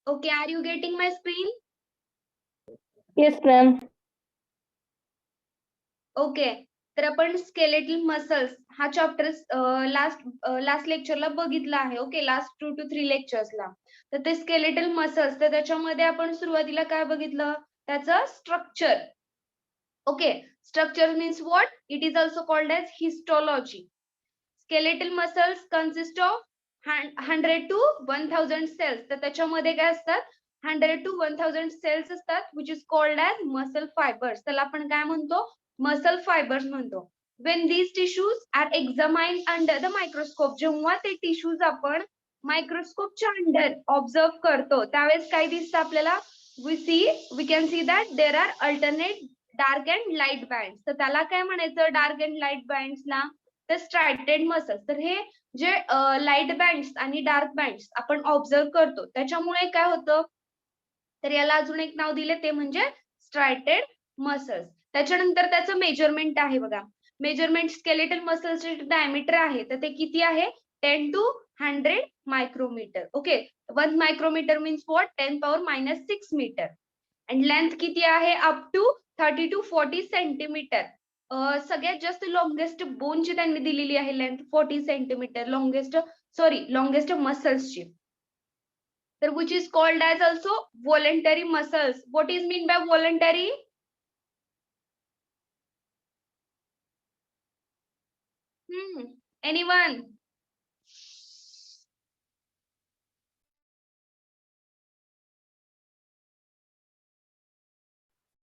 Okay, are you getting my screen? Yes, ma'am. Okay, तर आपण skeletal muscles हा chapter last लेक्चरला बघितला आहे. Okay, last 2 to 3 लेक्चर्सला. तर ते स्केलेटल मसल्स, तर त्याच्यामध्ये आपण सुरुवातीला काय बघितलं, त्याचं structure. Okay, structure means what? It is also called as histology. Skeletal muscles consist of 100 to 1000 cells. तर त्याच्यामध्ये काय असतात, 100 to 1000 सेल्स असतात, which is called as muscle fibres. त्याला आपण काय म्हणतो, मसल फायबर्स म्हणतो. When these tissues are examined under the microscope, जेव्हा ते टिश्यूज आपण मायक्रोस्कोपच्या अंडर ऑब्झर्व करतो, त्यावेळेस काय दिसतं आपल्याला, we can see that there are alternate dark and light band. तर त्याला काय म्हणायचं, डार्क अँड लाईट बँड्सला तर स्ट्रायटेड मसल्स. तर हे जे लाईट बँड्स आणि डार्क बँड्स आपण ऑब्झर्व करतो, त्याच्यामुळे काय होतं, तर याला अजून एक नाव दिले, ते म्हणजे स्ट्रायटेड मसल्स. त्याच्यानंतर त्याचं मेजरमेंट आहे बघा. मेजरमेंट स्केलेटल मसल्सचे डायमीटर आहे, तर ते किती आहे, 10 to 100 micrometer. Okay, 1 micrometer means what, 10⁻⁻6 metre. आणि लेंथ किती आहे, अप टू 30 to 40 सेंटीमीटर. सगळ्यात जास्त लॉंगेस्ट बोनची त्यांनी दिलेली आहे लेंथ 40 सेंटीमीटर, लॉंगेस्ट मसल्सची. तर which is called as also voluntary muscles. What is mean by voluntary? Anyone?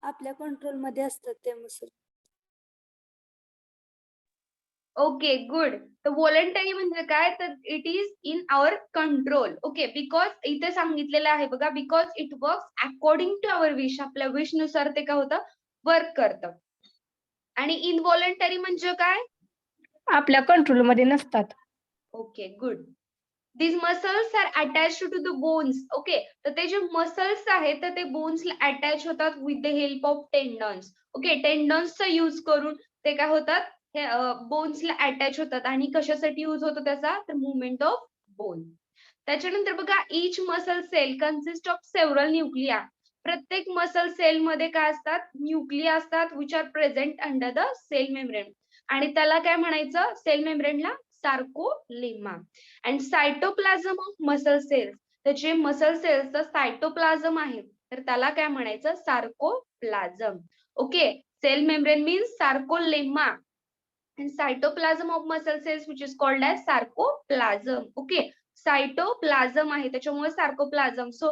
आपल्या कंट्रोल मध्ये असतात ते मसल. Okay, good. तर व्हॉलंटरी म्हणजे काय, तर it is in our control. Okay, because इथे सांगितलेलं आहे बघा, because it works according to our wish. आपल्या विश नुसार ते काय होतं, वर्क करतं. आणि इनव्हॉलंटरी म्हणजे काय, आपल्या कंट्रोल मध्ये नसतात. Okay, good. These muscles are attached to the bones. Okay, तर ते जे मसल्स आहेत, तर ते बोन्सला अटॅच होतात with the help of tendons. Okay, टेंडन्सचा यूज करून ते काय होतात, हे बोन्सला अटॅच होतात. आणि कशासाठी यूज होतो त्याचा, तर मुवमेंट ऑफ बोन. त्याच्यानंतर बघा, each muscle cell consist of several nuclei. प्रत्येक मसल सेल मध्ये काय असतात, न्यूक्लिया असतात, which are present under the cell membrane. आणि त्याला काय म्हणायचं, सेल मेम्ब्रेनला sarcolemma. And cytoplasm of muscle cells, त्याचे मसल सेल्सचं सायटोप्लाझम आहे, तर त्याला काय म्हणायचं, sarcoplasm. Okay, cell membrane means sarcolemma and cytoplasm of muscle cells which is called as sarcoplasm. Okay, cytoplasm आहे, त्याच्यामुळे सार्कोप्लाझम. सो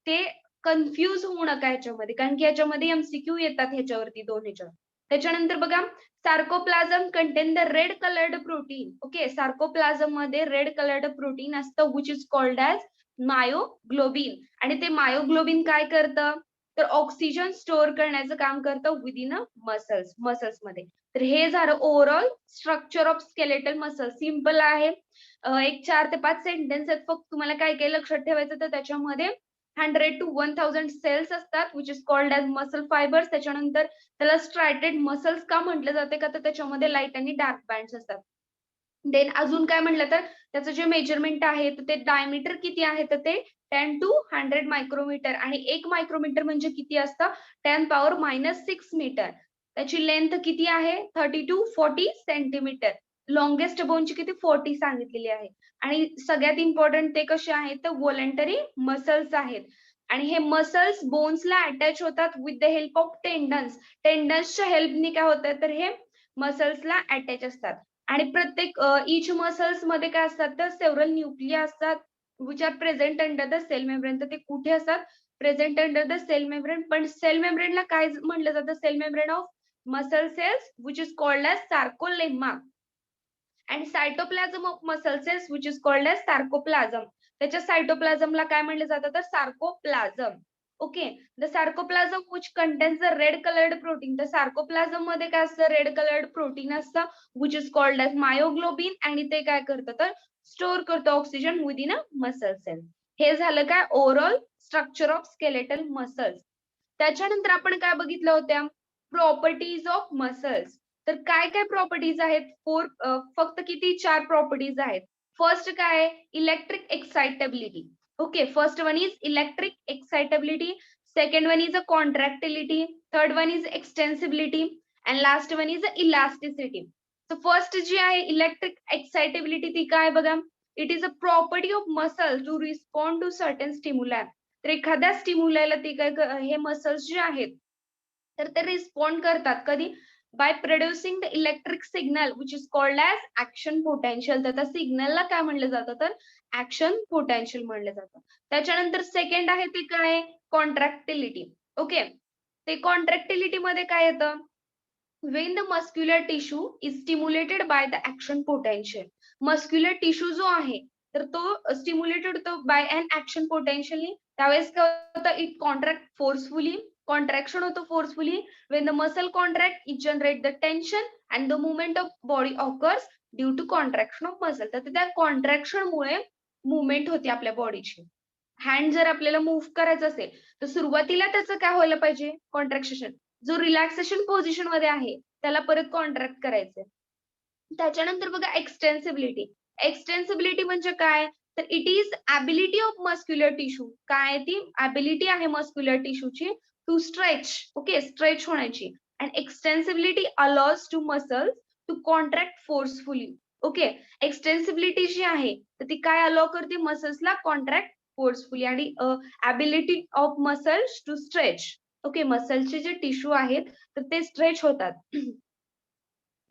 ते कन्फ्यूज होऊ नका ह्याच्यामध्ये, कारण की ह्याच्यामध्ये एमसीक्यू येतात ह्याच्यावरती, दोन ह्याच्यावर. त्याच्यानंतर बघा, sarcoplasm contain the red coloured protein. Okay, sarcoplasm मध्ये रेड कलर्ड प्रोटीन असतं, which is called as myoglobin. आणि ते मायोग्लोबिन काय करतं, तर ऑक्सिजन स्टोअर करण्याचं काम करतं विदिन अ मसल्स मध्ये. तर हे झालं overall structure of skeletal muscle. Simple आहे, एक 4 ते 5 सेंटेन्स आहेत फक्त. तुम्हाला काय काय लक्षात ठेवायचं, तर त्याच्यामध्ये 100 to 1000 सेल्स असतात, which is called as muscle fibres. त्याच्यानंतर त्याला स्ट्रायटेड मसल्स का म्हटलं जाते, का तर त्याच्यामध्ये लाईट आणि डार्क बँड्स असतात. देन अजून काय म्हटलं, तर त्याचं जे मेजरमेंट आहे, तर ते डायमीटर किती आहे, तर ते 10 to 100 मायक्रोमीटर. आणि 1 मायक्रोमीटर म्हणजे किती असतं, 10⁻⁻6 मीटर. त्याची लेंथ किती आहे, 30 to 40 सेंटीमीटर. लॉंगेस्ट बोनची किती, 40 सांगितलेली आहे. आणि सगळ्यात इम्पॉर्टंट ते कसे आहेत, तर व्हॉलंटरी मसल्स आहेत. आणि हे मसल्स बोन्सला अटॅच होतात with the help of tendons. टेंडन्सच्या हेल्पने काय होतं, तर हे मसल्सला अटॅच असतात. आणि प्रत्येक इच मसल्स मध्ये काय असतात, तर सेव्हरल न्यूक्लिया असतात, which are present under the cell membrane. तर ते कुठे असतात, present under the cell membrane. पण सेल मेम्ब्रेनला काय म्हटलं जातं, cell membrane of muscle cells which is called as sarcolemma. And cytoplasm of muscle cells which is called as sarcoplasm. त्याच्या सायटोप्लाझमला काय म्हटलं जातं, तर sarcoplasm. Okay, the sarcoplasm which contains the red coloured protein. तर सार्कोप्लाझम मध्ये काय असतं, रेड कलर्ड प्रोटीन असतं, which is called as myoglobin. आणि ते काय करतं, तर स्टोअर करतो oxygen within a muscle cell. हे झालं काय overall structure of skeletal muscles. त्याच्यानंतर आपण काय बघितलं होत्या, प्रॉपर्टीज ऑफ मसल्स. तर काय काय प्रॉपर्टीज आहेत, फक्त किती, 4 प्रॉपर्टीज आहेत. फर्स्ट काय आहे, electric excitability. Okay, first one is electric excitability, second one is a contractility, third one is extensibility, and last one is elasticity. So first जी आहे electric excitability ती काय बघा, it is a property of muscle to respond to certain stimuli. तर एखाद्या स्टिम्युलाला ती काय हे muscles जे आहेत तर ते रिस्पॉन्ड करतात कधी by producing the electric signal which is called as action potential. तर त्या सिग्नलला काय म्हणलं जातं तर ऍक्शन पोटेन्शियल म्हणलं जातं. त्याच्यानंतर सेकंड आहे ते काय कॉन्ट्रॅक्टिलिटी. ओके, ते कॉन्ट्रॅक्टिलिटी मध्ये काय येतं when the muscular tissue is stimulated by the action potential. Muscular tissue जो आहे तर तो स्टिम्युलेटेड होतो बाय अन ऍक्शन पोटेन्शियली. त्यावेळेस काय होतं इट कॉन्ट्रॅक्ट फोर्सफुली, कॉन्ट्रॅक्शन होतं forcefully. when the muscle contract it generate the tension and the movement of body occurs due to contraction of muscle. तर त्या कॉन्ट्रॅक्शन मुळे मुवमेंट होते आपल्या बॉडीची. हँड जर आपल्याला मूव्ह करायचं असेल तर सुरुवातीला त्याचं काय व्हायला पाहिजे कॉन्ट्रॅक्शन, जो रिलॅक्सेशन पोझिशन मध्ये आहे त्याला परत कॉन्ट्रॅक्ट करायचंय. त्याच्यानंतर बघा एक्सटेन्सिबिलिटी. एक्सटेन्सिबिलिटी म्हणजे काय तर it is ability of muscular tissue. काय ती ॲबिलिटी आहे मस्क्युलर टिश्यूची टू स्ट्रेच. ओके, स्ट्रेच होण्याची. And extensibility allows to muscles to contract forcefully. Okay, extensibility जी आहे तर ती काय अलाउ करते मसल्सला कॉन्ट्रॅक्ट फोर्सफुली आणि ability of muscles to stretch. Okay, मसलचे जे टिश्यू आहेत तर ते स्ट्रेच होतात.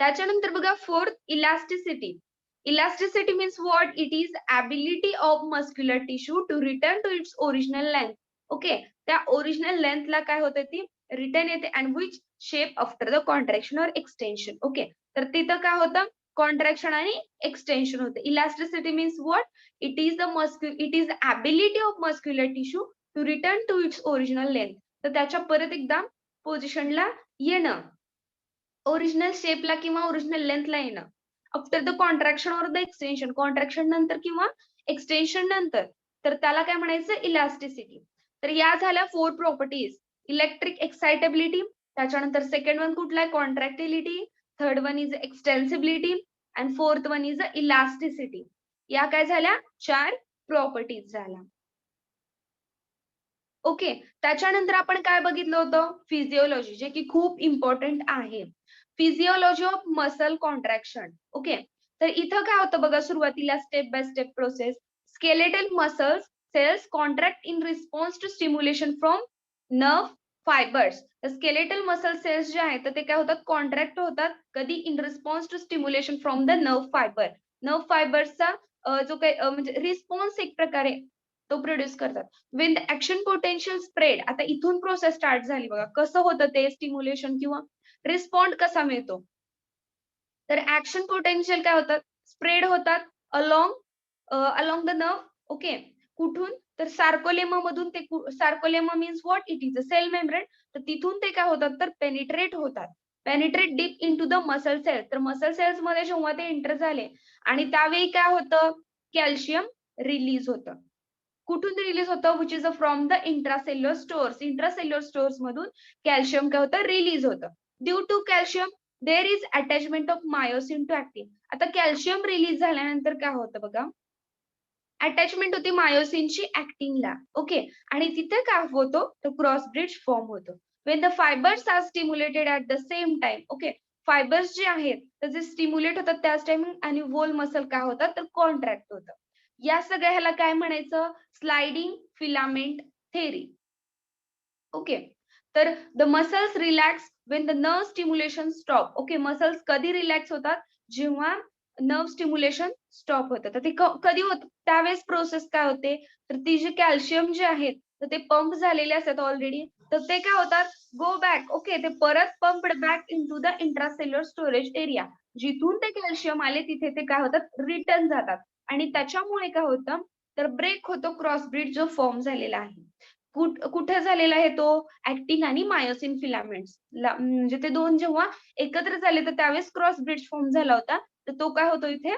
त्याच्यानंतर बघा fourth elasticity. Elasticity means what it is ability of muscular tissue to return to its original length. Okay, त्या ओरिजिनल लेंथला काय होते ती रिटर्न येते and which shape after the contraction or extension. Okay, तर तिथं काय होतं कॉन्ट्रॅक्शन आणि एक्सटेन्शन होते. Elasticity means what it is ability of muscular tissue to return to its original length. तर त्याच्या परत एकदा पोझिशनला येणं, ओरिजिनल शेपला किंवा ओरिजिनल लेंथला येणं after the contraction or the extension. Contraction नंतर किंवा एक्सटेन्शन नंतर, तर त्याला काय म्हणायचं इलास्टिसिटी. तर या झाल्या 4 प्रॉपर्टीज. इलेक्ट्रिक एक्साइटेबिलिटी, त्याच्यानंतर सेकंड वन कुठला आहे contractility, third one is extensibility and fourth one is elasticity. या काय झाल्या 4 प्रॉपर्टीज झाल्या. ओके, त्याच्यानंतर आपण काय बघितलं होतं फिजिओलॉजी, जे की खूप इम्पॉर्टंट आहे. Physiology of muscle contraction. Okay, तर इथं काय होतं बघा सुरुवातीला step by step process. Skeletal muscles cells contract in response to stimulation from nerve fibres. तर स्केलेटल मसल सेल्स जे आहेत तर ते काय होतात कॉन्ट्रॅक्ट होतात कधी in response to stimulation from the nerve fibre. Nerve फायबर्सचा जो काही म्हणजे रिस्पॉन्स एक प्रकारे तो प्रोड्यूस करतात. When the action potential spread. आता इथून प्रोसेस स्टार्ट झाली बघा कसं होतं ते स्टिम्युलेशन किंवा रिस्पॉन्ड कसा मिळतो. तर ऍक्शन पोटेन्शियल काय होतात स्प्रेड होतात अलॉंग द नर्व. ओके, कुठून तर सार्कोलेमा मधून ते sarcolemma means what it is a cell membrane. तर तिथून ते काय होतात तर पेनिट्रेट होतात, penetrate deep into the muscle cells. तर मसल सेल्स मध्ये जेव्हा ते एंटर झाले आणि त्यावेळी काय होतं कॅल्शियम रिलीज होतं. कुठून रिलीज होतं which is from the intracellular stores. Intracellular stores मधून कॅल्शियम काय होतं रिलीज होतं. Due to calcium there is attachment of myosin to actin. आता कॅल्शियम रिलीज झाल्यानंतर काय होतं बघा अटॅचमेंट होती मायोसिनची ऍक्टिनला. ओके, आणि तिथे काय होतो तर क्रॉस ब्रिज फॉर्म होतो. When the fibres are stimulated at the same time. Okay, fibres जे आहेत तर जे स्टिम्युलेट होतात त्याच टाइमिंग आणि वोल मसल काय होतात तर कॉन्ट्रॅक्ट होतं. या सगळ्या ह्याला काय म्हणायचं स्लाइडिंग फिलामेंट थेरी. ओके, तर the muscles relax Wien the nerve stimulation stop. Okay, muscles कधी रिलॅक्स होतात जेव्हा नर्व स्टिम्युलेशन स्टॉप होतं. तर ते कधी होत त्यावेळेस प्रोसेस काय होते तर ती जे कॅल्शियम जे आहेत तर ते पंप झालेले असतात ऑलरेडी. तर ते काय होतात गो बॅक. ओके, ते परत pumped back into the intracellular storage area. जिथून ते कॅल्शियम आले तिथे ते काय होतात रिटर्न जातात आणि त्याच्यामुळे काय होतं तर ब्रेक होतो क्रॉस ब्रिज जो फॉर्म झालेला आहे. कुठे झालेला आहे तो ऍक्टिन आणि मायोसिन फिलामेंट्स म्हणजे ते दोन जेव्हा एकत्र झाले तर त्यावेळेस क्रॉस ब्रिज फॉर्म झाला होता. तर तो काय होतो इथे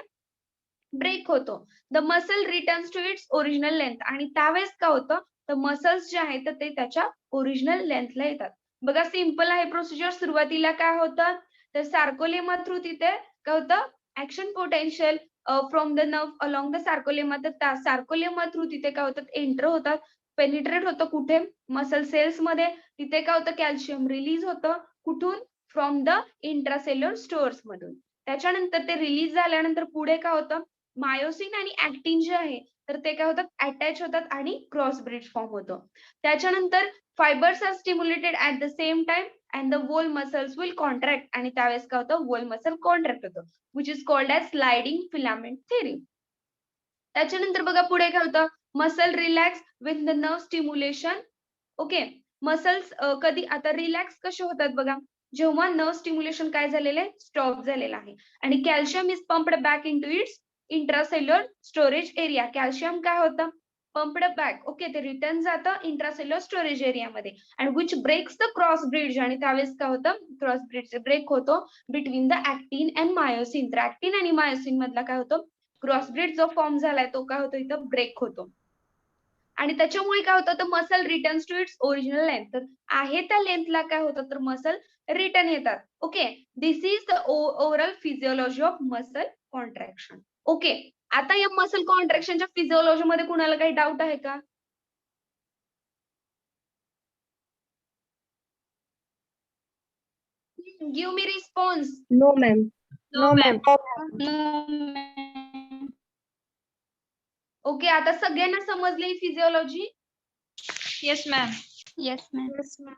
ब्रेक होतो. The muscle returns to its original length आणि त्यावेळेस काय होतं तर मसल्स जे आहेत तर ते त्याच्या ओरिजिनल लेंथला येतात. बघा सिंपल आहे प्रोसिजर. सुरुवातीला काय होतं तर सार्कोलेमा थ्रू तिथे काय होतं action potential from the nerve along the sarcolemma, तर त्या सार्कोलेमा थ्रू तिथे काय होतात, एंटर होतात, पेनिट्रेट होतं कुठे, मसल सेल्स मध्ये. तिथे काय होतं, कॅल्शियम रिलीज होतं कुठून, फ्रॉम द इंट्रासेल्युलर स्टोअर्स मधून. त्याच्यानंतर ते रिलीज झाल्यानंतर पुढे काय होतं, मायोसिन आणि ऍक्टिन जे आहे तर ते काय होतात, अटॅच होतात आणि क्रॉस ब्रिज फॉर्म होतो. त्याच्यानंतर fibres are stimulated at the same time and the whole muscles will contract, आणि त्यावेळेस काय होतं, वोल मसल कॉन्ट्रॅक्ट होतं, which is called as sliding filament theory. त्याच्यानंतर बघा पुढे काय होतं, muscle relax with the nerve stimulation. Okay, muscles कधी आता रिलॅक्स कसे होतात बघा, जेव्हा नर्व स्टिम्युलेशन काय झालेलं आहे, स्टॉप झालेलं आहे, आणि calcium is pumped back into its intracellular storage area. Calcium काय होतं, पंप्ड बॅक, ओके, ते रिटर्न जातं इंट्रासेल्युलर स्टोरेज एरियामध्ये, and which breaks the cross bridge, आणि त्यावेळेस काय होतं, क्रॉस ब्रिज ब्रेक होतो between the actin and myosin. तर ऍक्टिन आणि मायोसिन मधला काय होतं, क्रॉस ब्रिज जो फॉर्म झालाय तो काय होतो, इथं ब्रेक होतो, आणि त्याच्यामुळे काय होतं, तर muscle returns to its original length. तर आहे त्या लेंथला काय होतं, तर मसल रिटर्न येतात. Okay, this is the overall physiology of muscle contraction. Okay, आता या मसल कॉन्ट्रॅक्शनच्या फिजिओलॉजी मध्ये कुणाला काही डाऊट आहे का? Give me response. No ma'am. No ma'am. Okay, आता सगळ्यांना समजली physiology? Yes ma'am. Yes ma'am.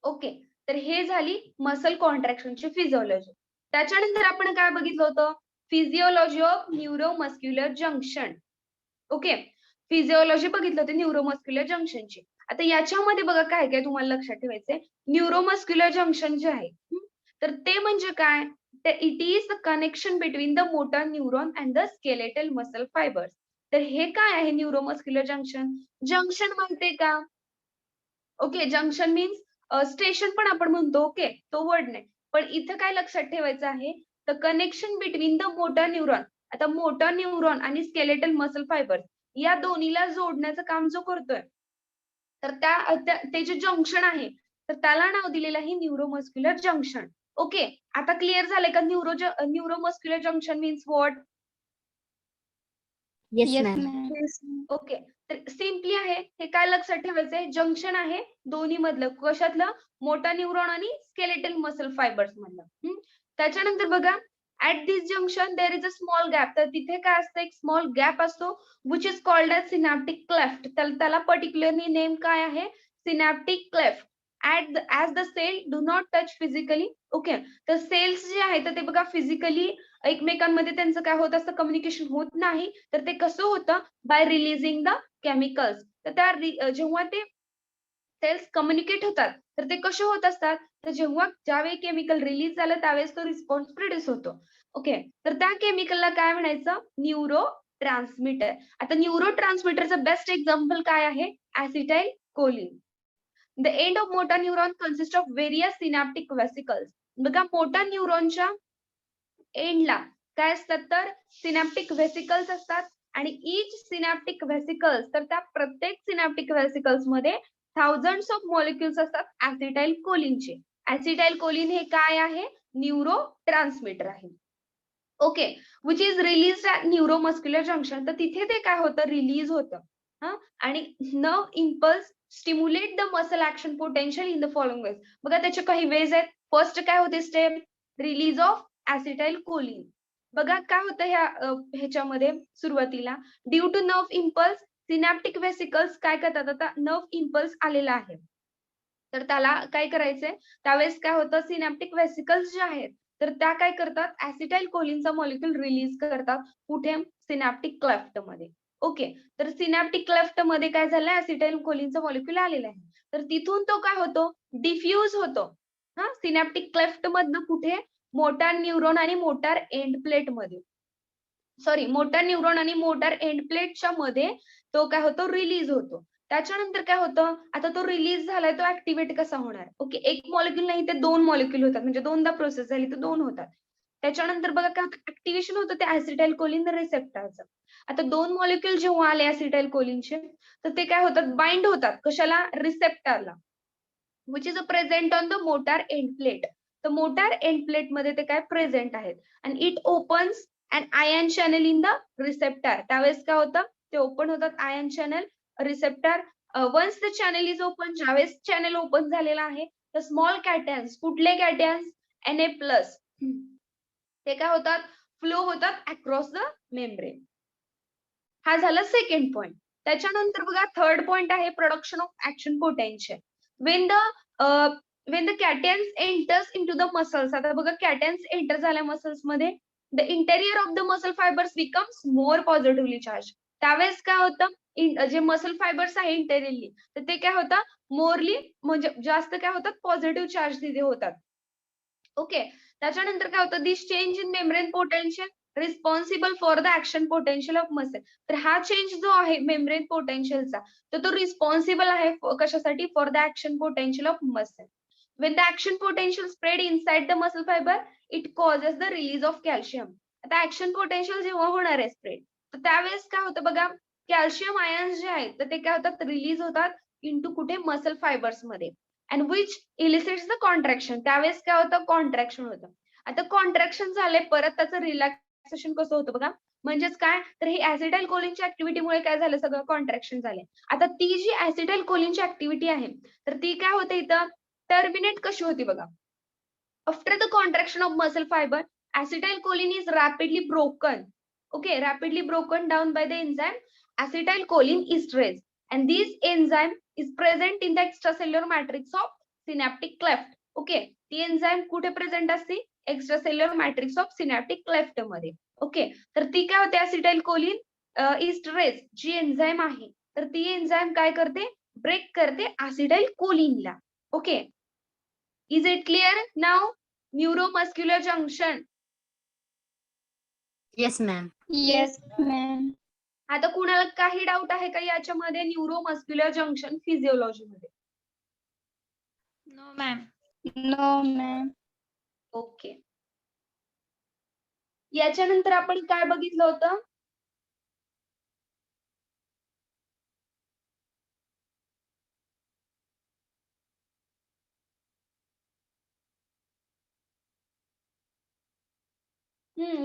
Okay, तर हे झाली मसल कॉन्ट्रॅक्शनची फिजिओलॉजी. त्याच्यानंतर आपण काय बघितलं होतं, physiology of neuromuscular junction. Okay, physiology बघितलं होतं न्यूरोमस्क्युलर जंक्शनची. आता याच्यामध्ये बघा काय काय तुम्हाला लक्षात ठेवायचंय, न्यूरोमस्क्युलर जंक्शन जे आहे तर ते म्हणजे काय, it is the connection between the motor neuron and the skeletal muscle fibres. तर हे काय आहे न्यूरोमस्क्युलर जंक्शन, जंक्शन माहितीये का, ओके, जंक्शन मीन्स स्टेशन पण आपण म्हणतो, ओके, तो वर्ड नाही, पण इथं काय लक्षात ठेवायचं आहे, the connection between the motor neuron. आता मोटर न्यूरॉन आणि स्केलेटल मसल फायबर या दोन्हीला जोडण्याचं काम जो करतोय, तर ते जे जंक्शन आहे तर त्याला नाव दिलेलं आहे न्यूरोमस्क्युलर जंक्शन. ओके, आता क्लिअर झालंय का, neuromuscular junction means what? Yes ma'am. Okay, तर सिम्पली आहे, हे काय लक्षात ठेवायचंय, जंक्शन आहे दोन्ही मधलं, कशातलं, मोटा न्यूरॉन आणि स्केलेटल मसल फायबर्स मधलं. त्याच्यानंतर बघा, at this junction there is a small gap, तर तिथे काय असतं, एक स्मॉल गॅप असतो, which is called as synaptic cleft. त्याला पर्टिक्युलरली नेम काय आहे, synaptic cleft. As the cell do not touch physically. Okay, तर सेल्स जे आहे तर ते बघा फिजिकली एकमेकांमध्ये त्यांचं काय होत असतं, कम्युनिकेशन होत नाही, तर ते कसं होतं, बाय रिलीजिंग द केमिकल्स. तर त्या जेव्हा ते सेल्स कम्युनिकेट होतात तर ते कसे होत असतात, तर जेव्हा ज्यावेळी केमिकल रिलीज झालं त्यावेळेस तो रिस्पॉन्स प्रोड्यूस होतो. ओके, तर त्या केमिकलला काय म्हणायचं, न्यूरो ट्रान्समीटर. आता न्यूरो ट्रान्समीटरचं बेस्ट एक्झाम्पल काय आहे, acetylcholine. The end of motor neuron consist of various synaptic vesicles. बघा, मोटर न्यूरॉनच्या एंडला काय असतात, तर सिनॅप्टिक व्हेसिकल्स असतात, आणि इच सिनॅप्टिक व्हेसिकल्स, तर त्या प्रत्येक सिनॅप्टिक व्हेसिकल्स मध्ये थाउजंड्स ऑफ मॉलिक्युल्स असतात ऍसिटाइल कोलिनचे. ऍसिटाइल कोलिन हे काय आहे, न्यूरो ट्रान्समीटर आहे. Okay, which is release neuromuscular junction. तर तिथे ते काय होतं, रिलीज होतं, आणि nerve impulse stimulate the muscle action potential in the following ways. बघा त्याचे काही वेज आहेत. फर्स्ट काय होते step, release of acetyl choline. बघा काय होतं ह्याच्यामध्ये सुरुवातीला, due to nerve impulse synaptic vesicles काय करतात, आता नर्व इम्पल्स आलेला आहे तर त्याला काय करायचंय, त्यावेळेस काय होतं, सिनॅप्टिक वेसिकल्स जे आहेत तर त्या काय करतात, ऍसिटाइल कोलिनचा मॉलिक्यूल रिलीज करतात, कुठे, सिनॅप्टिक क्लेफ्ट मध्ये. ओके, तर सिनॅप्टिक क्लेफ्ट मध्ये काय झालं, ऍसिटाइल कोलिनचा मॉलिक्यूल आलेला आहे, तर तिथून तो काय होतो, डिफ्यूज होतो, सिनॅप्टिक क्लेफ्ट मधनं कुठे, मोटार न्यूरॉन आणि मोटार एंड प्लेट मध्ये, सॉरी, मोटार न्यूरॉन आणि मोटार एंड प्लेटच्या मध्ये तो काय होतो, रिलीज होतो. त्याच्यानंतर काय होतं, आता तो रिलीज झालाय, तो ऍक्टिव्हेट कसा होणार, ओके, एक मॉलिक्यूल नाही ते दोन मॉलिक्यूल होतात, म्हणजे दोनदा प्रोसेस झाली तर दोन होतात. त्याच्यानंतर बघा काय ऍक्टिव्हेशन होतं ते ऍसिटाइल कोलिन रिसेप्टरचं. आता दोन मॉलिक्यूल जेव्हा आले ऍसिटाइल कोलिनचे तर ते काय होतात, बाइंड होतात कशाला, रिसेप्टरला, which is a present on the motor end plate. तर मोटार एंड प्लेट मध्ये ते काय प्रेझेंट आहेत, आणि it opens and ion channel in the receptor. त्यावेळेस काय होतं, ते ओपन होतात ion channel receptor. Once the channel is open, ज्यावेळेस चॅनल ओपन झालेला आहे, तर स्मॉल कॅटॅन्स, कुठले कॅटॅन्स, Na+, ते काय होतात, फ्लो होतात अक्रॉस द मेम्ब्रेन. हा झाला सेकंड पॉइंट. त्याच्यानंतर बघा थर्ड पॉइंट आहे production of action potential. When the cations enters into the muscles. आता बघा कॅटॅन्स एंटर झाल्या मसल्स मध्ये, the interior of the muscle fibres becomes more positively charge. त्यावेळेस काय होतं, जे मसल फायबर्स आहे इंटेरियरली, तर ते काय होतं, मोरली म्हणजे जास्त काय होतात, पॉझिटिव्ह चार्ज तिथे होतात. ओके. त्याच्यानंतर काय होतं, this change in membrane potential responsible for the action potential of muscle. तर हा चेंज जो आहे मेम्ब्रेन पोटेन्शियलचा, तर तो रिस्पॉन्सिबल आहे कशासाठी, for the action potential of muscle. When the action potential spread inside the muscle fiber, it causes the release of calcium. आता action potential जेव्हा होणार आहे स्प्रेड, तर त्यावेळेस काय होतं बघा, कॅल्शियम आयन्स जे आहेत तर ते काय होतात, रिलीज होतात इंटू कुठे, मसल फायबर्स मध्ये, अँड विच इलिसिट्स द कॉन्ट्रॅक्शन. त्यावेळेस काय होतं, कॉन्ट्रॅक्शन होतं. आता कॉन्ट्रॅक्शन झाले, परत त्याचं रिलॅक्सेशन कसं होतं बघा, म्हणजेच काय, तर ही ऍसिटाइल कोलिनच्या ऍक्टिव्हिटीमुळे काय झालं, सगळं कॉन्ट्रॅक्शन झाले. आता ती जी ऍसिटाइल कोलिनची ऍक्टिव्हिटी आहे, तर ती काय होते इथं, टर्मिनेट कशी होती बघा. After the contraction of muscle fibre, acetylcholine is rapidly broken. Okay, rapidly broken down by the enzyme acetylcholine esterase, and this enzyme is present in the extracellular matrix of synaptic cleft. Okay, ती enzyme कुठे present असते, extracellular matrix of synaptic cleft मध्ये. Okay, तर ती काय होते, acetylcholine esterase जी enzyme आहे, तर ती एन्झाईम काय करते, ब्रेक करते acetylcholine. Okay, is it clear now? Neuromuscular junction. Yes, ma'am. Yes, ma'am. आता कुणाला काही डाऊट आहे का याच्यामध्ये, न्यूरोमस्क्युलर जंक्शन फिजिओलॉजी मध्ये? No, ma'am. No, ma'am. Okay. याच्यानंतर आपण काय बघितलं होतं,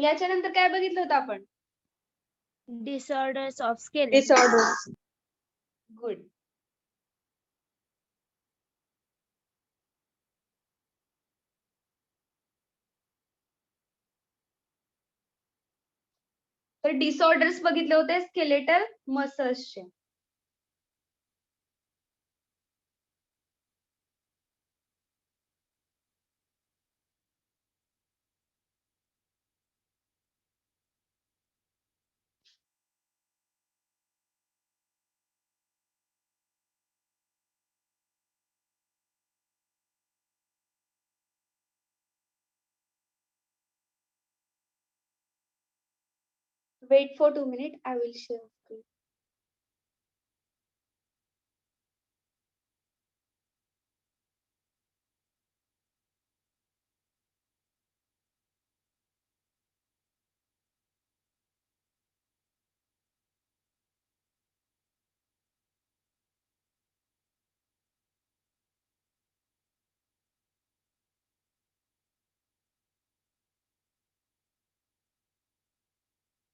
याच्यानंतर काय बघितलं होतं आपण, Disorders of skeletal. Disorders. Good. तर डिसऑर्डर्स बघितले होते स्केलेटल मसल्सचे. Wait for 2 minutes, I will share screen.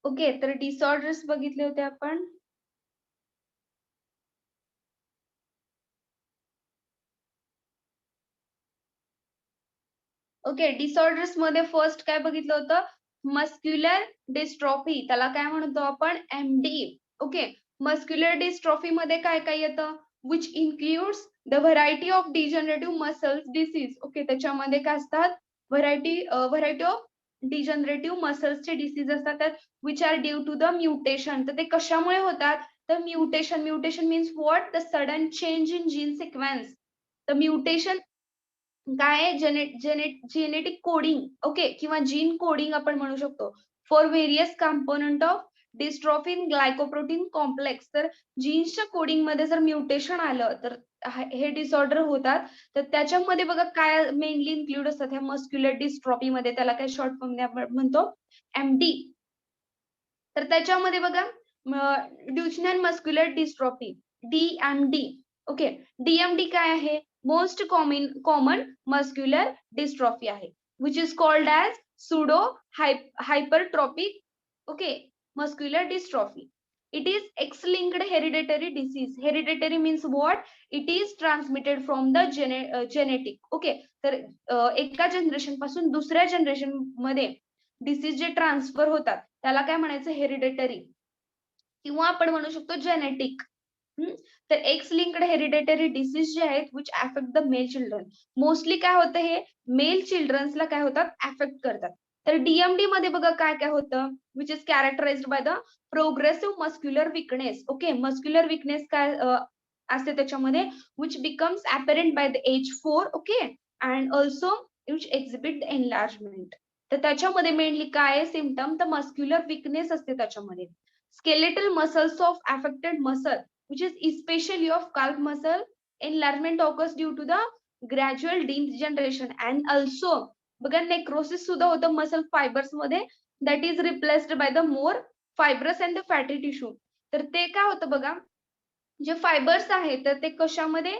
Okay, तर डिसऑर्डर्स बघितले होते आपण. ओके, डिसऑर्डर्स मध्ये फर्स्ट काय बघितलं होतं, मस्क्युलर डिस्ट्रॉफी, त्याला काय म्हणतो आपण, MD. ओके, मस्क्युलर डिस्ट्रॉफी मध्ये काय काय येतं, which includes the variety of degenerative muscles disease. Okay, त्याच्यामध्ये काय असतात, व्हरायटी ऑफ डिजनरेटिव्ह मसल्सचे डिसीज असतात, which are due to the mutation. तर ते कशामुळे होतात, तर mutation means what, the sudden change in gene sequence. तर म्युटेशन काय, जेनेटिक कोडिंग, ओके, किंवा जीन कोडिंग आपण म्हणू शकतो, for various component of dystrophin glycoprotein complex. तर जीन्सच्या कोडिंग मध्ये जर म्युटेशन आलं तर हे डिसऑर्डर होतात. तर त्याच्यामध्ये बघा काय मेनली इन्क्लूड असतात ह्या मस्क्युलर डिस्ट्रॉफी मध्ये, त्याला काय शॉर्ट फॉर्म म्हणतो, MD. तर त्याच्यामध्ये बघा ड्युचेनल मस्क्युलर डिस्ट्रॉफी, DMD. ओके, DMD काय आहे, मोस्ट कॉमन मस्क्युलर डिस्ट्रॉफी आहे, which is called as pseudo hypertrophic Okay, muscular dystrophy. It is X-linked hereditary disease. Hereditary means what? It is transmitted from the genetic. Okay, तर एका generation पासून दुसऱ्या generation मध्ये disease जे transfer होतात त्याला काय म्हणायचं? हेरिडिटरी, किंवा आपण म्हणू शकतो जेनेटिक. तर एक्स लिंक्ड हेरिडिटरी डिसीज जे आहेत which affect the male children. Mostly काय होतं, हे मेल चिल्ड्रन्सला काय होतात? अफेक्ट करतात. तर डीएमडी मध्ये बघा काय काय होतं, which is characterised by the progressive muscular weakness. Okay, muscular weakness काय असते त्याच्यामध्ये, which becomes apparent by the age 4. Okay, and also which exhibit the enlargement. तर त्याच्यामध्ये मेनली काय सिम्पटम, तर मस्क्युलर विकनेस असते त्याच्यामध्ये. Skeletal muscles of affected muscle, which is especially of calf muscle, enlargement occurs due to the gradual degeneration, and also बघा necrosis सुद्धा होतं muscle fibers मध्ये, that is replaced by the more fibrous and the fatty tissue. तर ते काय होतं बघा, जे फायबर्स आहेत तर ते कशामध्ये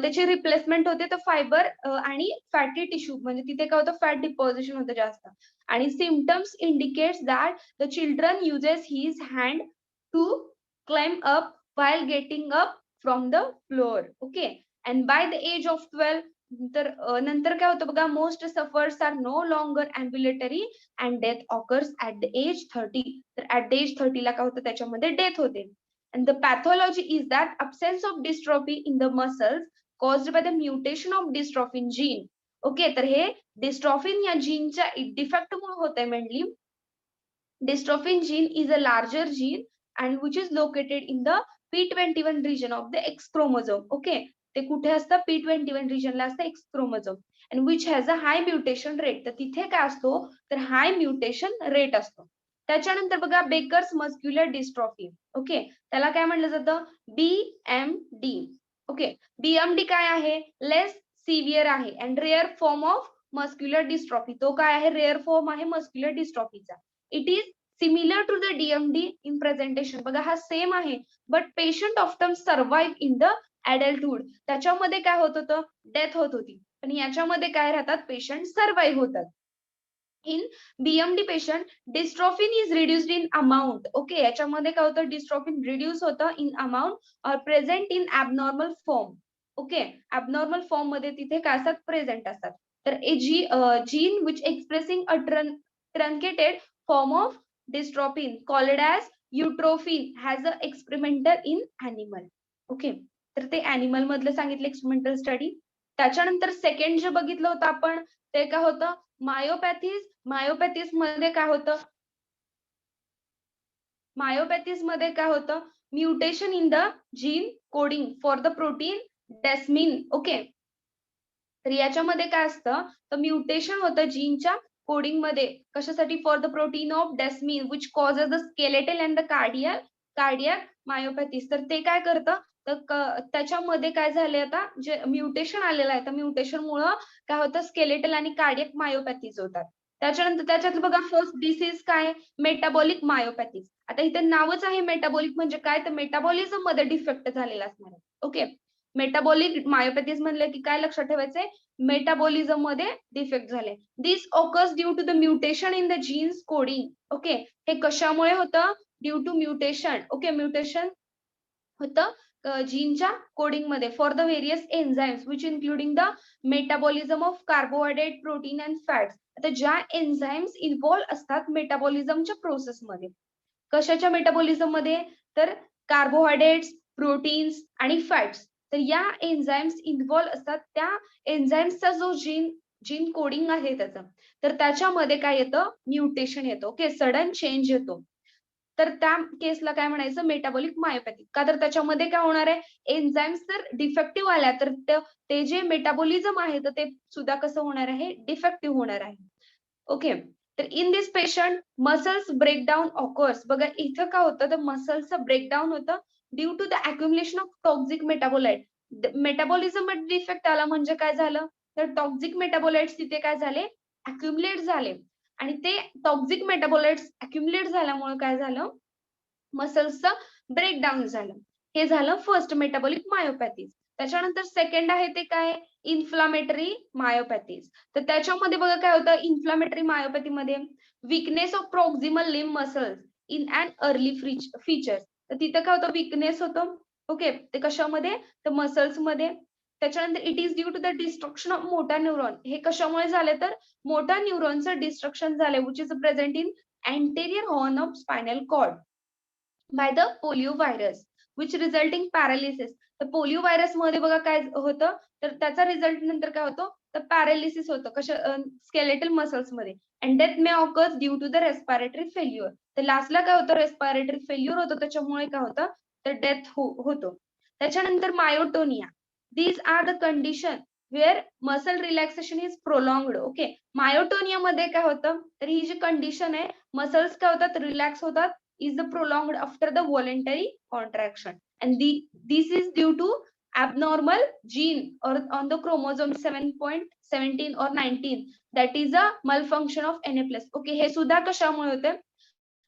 त्याची रिप्लेसमेंट होते, तर फायबर आणि फॅटी टिश्यू, म्हणजे तिथे काय होतं, फॅट डिपॉझिशन होतं जास्त. आणि symptoms indicates that the children uses his hand to climb up while getting up from the floor. Okay, and by the age of 12, तर नंतर काय होतं बघा, most suffers are no longer ambulatory and death occurs at the age 30. तर at the age 30 ला काय होतं, त्याच्यामध्ये डेथ होते. And the pathology is that absence of dystrophy in the muscles caused by the mutation of dystrophin gene. Okay, तर हे dystrophin या जीनच्या डिफेक्ट मुळे होतंय mainly. Dystrophin gene is a larger gene and which is located in the P21 region of the X chromosome. Okay, ते कुठे असतं? P21 region ला असतं X chromosome, and which has a high mutation rate. तर तिथे काय असतो, तर हाय म्युटेशन रेट असतो. त्याच्यानंतर बघा बेकर्स मस्क्युलर डिस्ट्रॉफी. ओके, त्याला काय म्हटलं जातं? बीएमडी. ओके, बीएमडी काय आहे? लेस सिव्हिअर आहे and rare form of muscular dystrophy. तो काय आहे? रेअर फॉर्म आहे मस्क्युलर डिस्ट्रॉफीचा. It is similar to the DMD in presentation. बघा हा सेम आहे, but patient often survive in the adulthood. त्याच्यामध्ये काय होत होतं? डेथ होत होती. पण याच्यामध्ये काय राहतात? पेशंट सर्व्हाइव्ह होतात. In BMD patient dystrophin is reduced in amount. Okay, याच्यामध्ये काय होतं? डिस्ट्रॉफिन रिड्यूस होतं इन अमाउंट और present in abnormal form. Okay, abnormal form मध्ये तिथे काय असतात? प्रेझेंट असतात. तर gene which expressing a truncated form of dystrophin called as utrophin has a experimental in animal. Okay, तर ते animal मधलं सांगितलं एक्सपेरिमेंटल स्टडी. त्याच्यानंतर सेकंड जे बघितलं होतं आपण, ते काय होतं? मायोपॅथीज. मायोपॅथीज मध्ये काय होतं? मायोपॅथीज मध्ये काय होतं? Mutation in the gene coding for the protein desmin. Okay, तर याच्यामध्ये काय असतं, तर म्युटेशन होतं जीनच्या कोडिंग मध्ये. कशासाठी? For the protein of desmin which causes the skeletal and the cardiac myopathies. तर ते काय करतं, तर त्याच्यामध्ये काय झाले, आता जे म्युटेशन आलेलं आहे, तर म्युटेशन मुळे काय होतं? स्केलेटल आणि कार्डियक मायोपॅथीज होतात. त्याच्यानंतर त्याच्यात बघा फर्स्ट डिसीज काय? मेटाबॉलिक मायोपॅथीज. आता इथे नावच आहे मेटाबॉलिक, म्हणजे काय? तर मेटाबॉलिझम मध्ये डिफेक्ट झालेला असणार आहे. ओके, मेटाबॉलिक मायोपॅथीज म्हणलं की काय लक्षात ठेवायचंय? मेटाबॉलिझम मध्ये डिफेक्ट झाले. This occurs due to the mutation in the genes coding. Okay, हे कशामुळे होतं? Due to mutation. Okay, mutation होतं जीनच्या कोडिंग मध्ये for the various enzymes which including the metabolism of carbohydrate, protein and fats. आता ज्या enzymes involve असतात मेटाबॉलिझमच्या प्रोसेसमध्ये, कशाच्या मेटाबॉलिझम मध्ये? तर कार्बोहायड्रेट्स, प्रोटीन्स आणि फॅट्स. तर या एन्झाइम्स इन्व्हॉल्व असतात. त्या एन्झाइम्सचा जो जीन कोडिंग आहे त्याचं, तर त्याच्यामध्ये काय येतं? म्युटेशन येतं. ओके, सडन चेंज येतो. तर त्या केसला काय म्हणायचं? मेटाबॉलिक मायोपॅथी. का? तर त्याच्यामध्ये काय होणार आहे? एन्झाइम्स जर डिफेक्टिव्ह आल्या तर ते जे मेटाबॉलिझम आहे तर ते सुद्धा कसं होणार आहे? डिफेक्टिव्ह होणार आहे. ओके, तर in this patient muscles breakdown occurs. बघा इथं काय होतं, तर मसल्सचं ब्रेकडाऊन होतं due to the accumulation of toxic metabolite. Metabolism मध्ये डिफेक्ट आला म्हणजे काय झालं, तर टॉक्सिक मेटाबोलाइट्स तिथे काय झाले? अक्युमुलेट झाले. आणि ते टॉक्सिक मेटाबोलाइट्स अक्युमुलेट झाल्यामुळे काय झालं? मसल्सचं ब्रेकडाऊन झालं. हे झालं फर्स्ट मेटाबॉलिक मायोपॅथी. त्याच्यानंतर सेकंड आहे ते काय? Inflammatory myopathies. तर त्याच्यामध्ये बघा काय होतं इन्फ्लामेटरी मायोपॅथी मध्ये weakness of proximal limb muscles in an early features. तर तिथं काय होतं विकनेस होतं. ओके, ते कशामध्ये तर मसल्स मध्ये. त्याच्यानंतर it is due to the destruction of motor neuron. हे कशामुळे झाले तर मोटर न्यूरॉनचं डिस्ट्रक्शन झाले which is present in anterior horn of spinal cord by the polio virus which resulting paralysis. तर पोलिओ व्हायरस मध्ये बघा काय होतं तर त्याचा रिझल्ट नंतर काय होतो तर पॅरालिसिस होतं कशा स्केलेटल मसल्स मध्ये and death may occurs due to the respiratory failure. तर लास्टला काय होतं रेस्पिरेटरी फेल्युअर होतं त्याच्यामुळे काय होतं तर डेथ होतो. त्याच्यानंतर myotonia. These are the condition where muscle relaxation is prolonged. Okay, myotonia मध्ये काय होतं तर ही जी कंडिशन आहे मसल्स काय होतात रिलॅक्स होतात is the prolonged after the voluntary contraction and this is due to abnormal gene or on the chromosome 7.17 or 19 that is a malfunction of NA+. okay, हे सुद्धा कशामुळे होते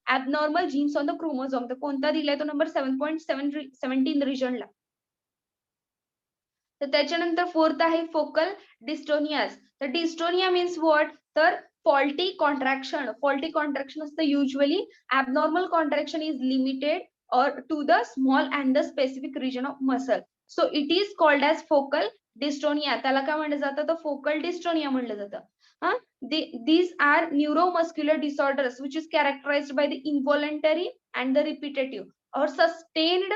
abnormal genes on the chromosome. तर कोणता दिलाय तो number 7.17 रिजनला. तर त्याच्यानंतर फोर्थ आहे फोकल डिस्टोनियास. तर डिस्टोनिया मीन्स व्हॉट तर फॉल्टी कॉन्ट्रॅक्शन. फॉल्टी कॉन्ट्रॅक्शन असतं usually. Abnormal contraction is limited or to the small and the specific region of muscle. So it is called as focal dystonia. त्याला काय म्हणलं जातं तर focal dystonia म्हणलं जातं. These are neuromuscular disorders which is characterized by the involuntary and the repetitive or sustained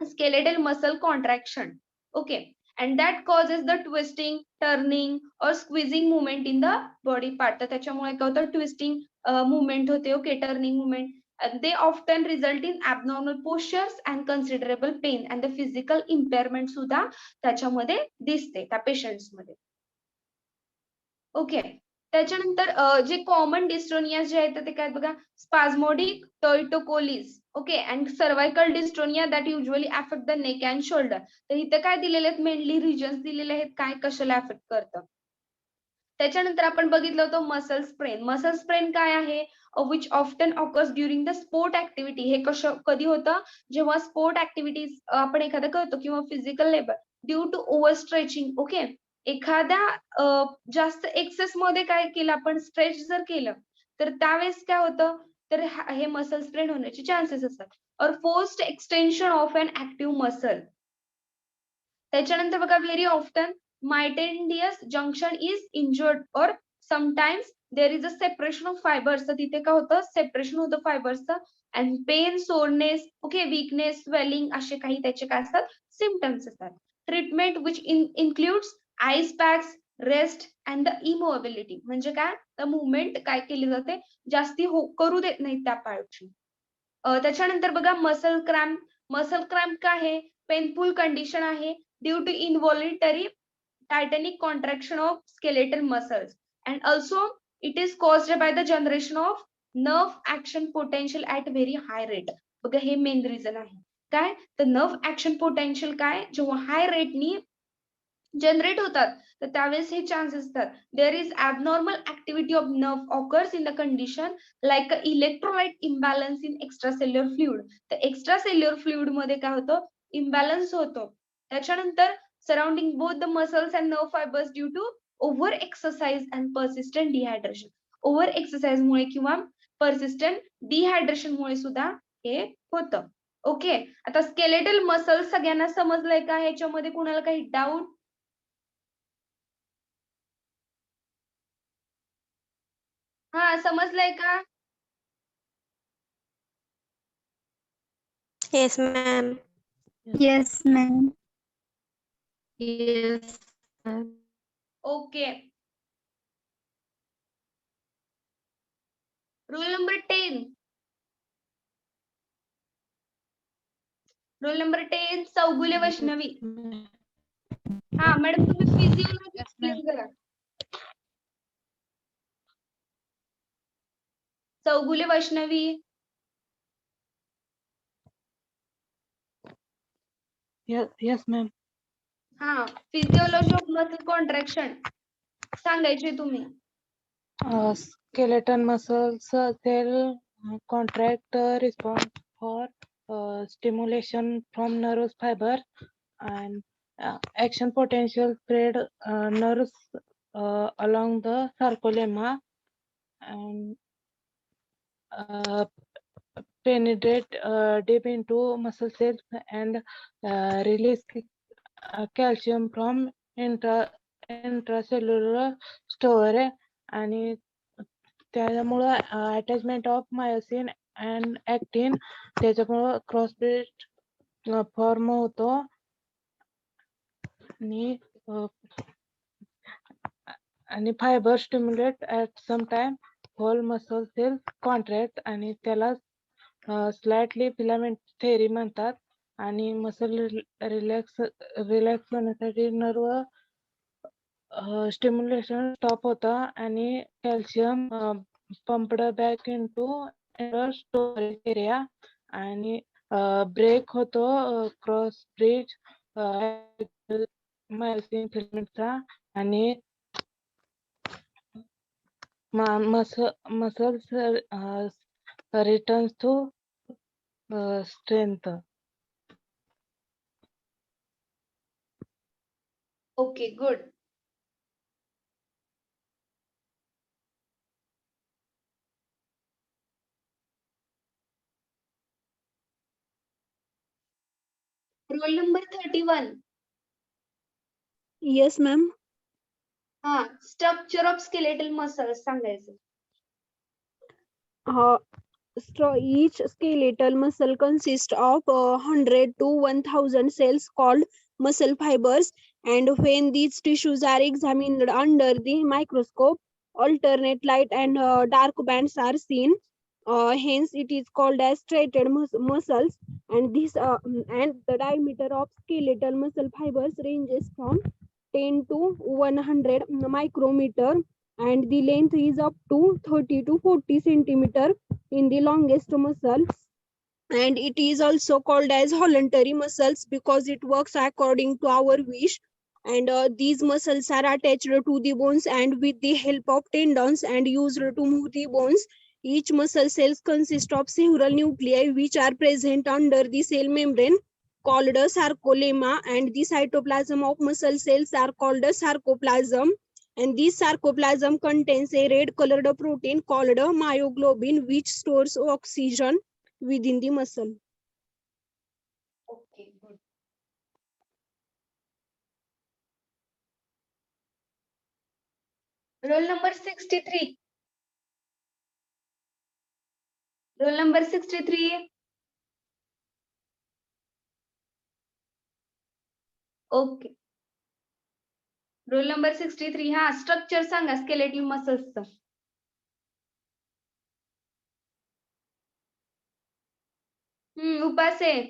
skeletal muscle contraction. Okay, and that causes the twisting, turning or squeezing movement in the body part. तर त्याच्यामुळे काय होतं twisting movement होते. Okay, turning movement. They often result in abnormal postures and considerable pain and the physical impairment सुद्धा त्याच्यामध्ये दिसते त्या patients मध्ये. ओके, त्याच्यानंतर जे कॉमन डिस्ट्रोनिया जे आहेत ते काय बघा spasmodic torticollis. Okay, and cervical dystonia that usually affect the neck and shoulder. तर इथे काय दिलेले आहेत मेनली रिजन्स दिलेले आहेत काय कशाला अफेक्ट करतं. त्याच्यानंतर आपण बघितलं होतं मसल स्प्रेन. मसल स्प्रेन काय आहे which often occurs during the sport activity. हे कधी होतं जेव्हा स्पोर्ट ऍक्टिव्हिटीज आपण एखादा करतो किंवा physical labour due to over stretching. Okay, एखाद्या जास्त एक्सेस मध्ये काय केलं आपण स्ट्रेच जर केलं तर त्यावेळेस काय होतं तर हे मसल स्प्रेन होण्याचे चान्सेस असतात. और forced extension of inactive muscle. त्याच्यानंतर बघा very often myotendinous junction is injured और sometimes there is a separation of fibres. तर तिथे काय होतं सेपरेशन होतं फायबर्सचं and pain soreness. Okay, weakness swelling असे काही त्याचे काय असतात सिम्पटम्स असतात. Treatment which includes ice packs rest and the immobility. म्हणजे काय तर मुवमेंट काय केली जाते जास्ती करू देत नाही त्या पार्टची. त्याच्यानंतर बघा मसल क्रॅम्प. मसल क्रॅम्प काय आहे पेनफुल कंडिशन आहे due to involuntary tetanic contraction of skeletal muscles and also it is caused by the generation of nerve action potential at very high rate. बघा हे मेन रिझन आहे काय तर nerve action potential काय जेव्हा हाय रेटनी generate होतात तर त्यावेळेस हे चान्सेस असतात. There is abnormal activity of nerve occurs in the condition like electrolyte imbalance in extracellular fluid. तर एक्स्ट्रासेल्युलर फ्लुइड मध्ये काय होतं इम्बॅलन्स होतो. त्याच्यानंतर surrounding both the muscles and nerve fibres due to over exercise and persistent dehydration. Over exercise मुळे किंवा persistent dehydration मुळे सुद्धा हे होतं. ओके, आता स्केलेटल मसल सगळ्यांना समजलंय का ह्याच्यामध्ये कुणाला काही डाऊट. हा समजलंय का Yes, ma'am. Yes, ma'am. Yes, ma'am. Okay. Rule number 10. Roll number 10 Chougule Vaishnavi. हा मॅडम तुम्ही फिजिओलॉजी एक्सप्लेन करा. चौगुले वैष्णवी. Yes, ma'am. हा फिजिओलॉजी ऑफ मसल कॉन्ट्रॅक्शन सांगायचे तुम्ही. Skeletal muscles cell contract response for stimulation from nervous fiber and action potential spread nerves along the sarcolemma and penetrate deep into muscle cells and release calcium from intracellular store आणि त्याच्यामुळं attachment of myosin and actin त्याच्यामुळं cross bridge form होतो आणि आणि fibre stimulate at some time whole muscle cell contract आणि त्याला sliding filament theory म्हणतात आणि मसल रिलॅक्स होण्यासाठी नर्व स्टिम्युलेशन स्टॉप होतं आणि calcium pumped back into storage area आणि ब्रेक होतो क्रॉस ब्रिज मायोसिन फिलामेंटचा आणि muscles returns to strength. Okay, good. Roll number 31. Yes, ma'am. Structure of skeletal muscles सांगायचं. Each skeletal muscle consists of 100 to 1000 cells called muscle fibers, and when these tissues are examined under the microscope, alternate light and dark bands are seen. Hence, it is called as striated muscles. And and the diameter of skeletal muscle fibers ranges from 10 to 100 micrometer, and the length is up to 30 to 40 centimeter in the longest muscles. And it is also called as voluntary muscles because it works according to our wish. And these muscles are attached to the bones and with the help of tendons and used to move the bones. Each muscle cells consist of several nuclei which are present under the cell membrane called a sarcolemma, and the cytoplasm of muscle cells are called a sarcoplasm. And this sarcoplasm contains a red colored protein called a myoglobin which stores oxygen within the muscle. Okay, good. Roll number 63. Roll number 63. Okay. Roll number 63. Structure सांगा skeletal muscles. उपास आहे.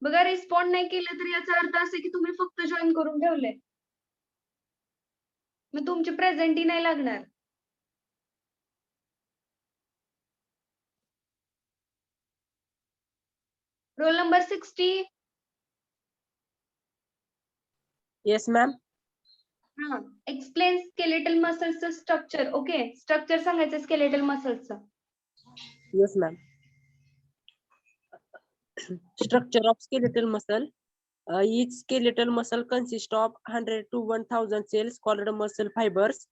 बघा respond नाही केलं तर याचा अर्थ असा की तुम्ही फक्त जॉईन करून ठेवले. मग तुमची प्रेझेंटी नाही लागणार. Roll number 60. Yes, ma'am. Explain skeletal मसल्सचं स्ट्रक्चर. ओके, स्ट्रक्चर सांगायचं स्केलेटल मसल्सचं. Yes, ma'am. Structure of skeletal muscle. Each skeletal muscle consists of 100 to 1000 cells called muscle fibers.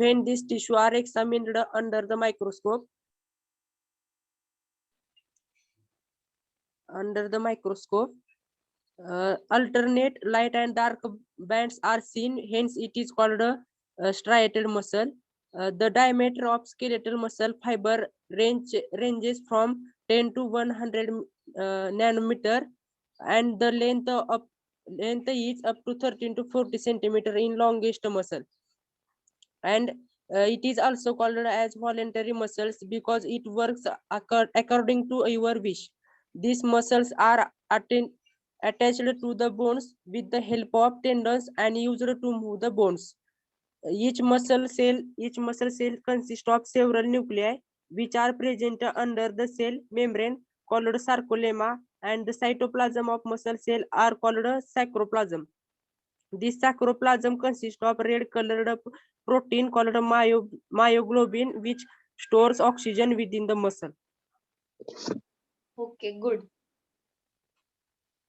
When these tissue are examined under the microscope, alternate light and dark bands are seen. Hence, it is called a striated muscle. The diameter of skeletal muscle fiber ranges from 10 to 100 nanometer, and the length is up to 13 to 40 centimeter in longest muscle. And it is also called as voluntary muscles because it works according to your wish. These muscles are attached to the bones with the help of tendons and used to move the bones. Each muscle cell consists of several nuclei which are present under the cell membrane called sarcolemma, and the cytoplasm of muscle cell are called sarcoplasm. This sarcoplasm consists of red colored protein called myoglobin which stores oxygen within the muscle. Okay, good.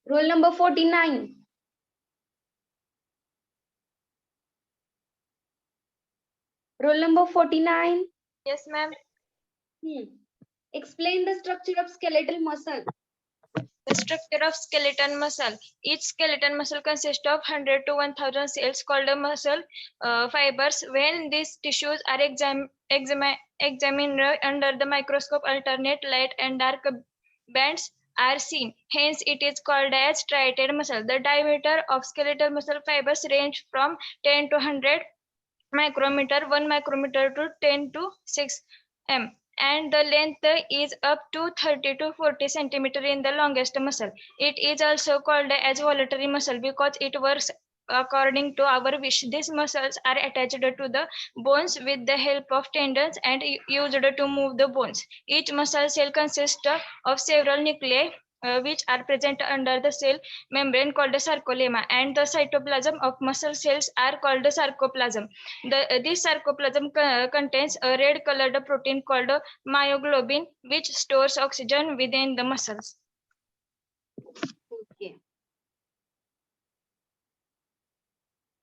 Roll number 49. Roll number 49. Yes, ma'am. Explain the structure of skeletal muscle. The structure of skeletal muscle. Each skeletal muscle consists of 100 to 1000 cells called muscle fibers. When these tissues are examined under the microscope, alternate light and dark bands are seen. Hence, it is called as striated muscle. The diameter of skeletal muscle fibers range from 10 to 100 micrometer, 1 micrometer to 10 to 6 m, and the length is up to 30 to 40 centimeter in the longest muscle. It is also called as voluntary muscle because it works according to our wish. These muscles are attached to the bones with the help of tendons and used to move the bones. Each muscle cell consists of several nuclei which are present under the cell membrane called the sarcolemma, and the cytoplasm of muscle cells are called the sarcoplasm. This sarcoplasm contains a red colored protein called myoglobin, which stores oxygen within the muscles. Okay.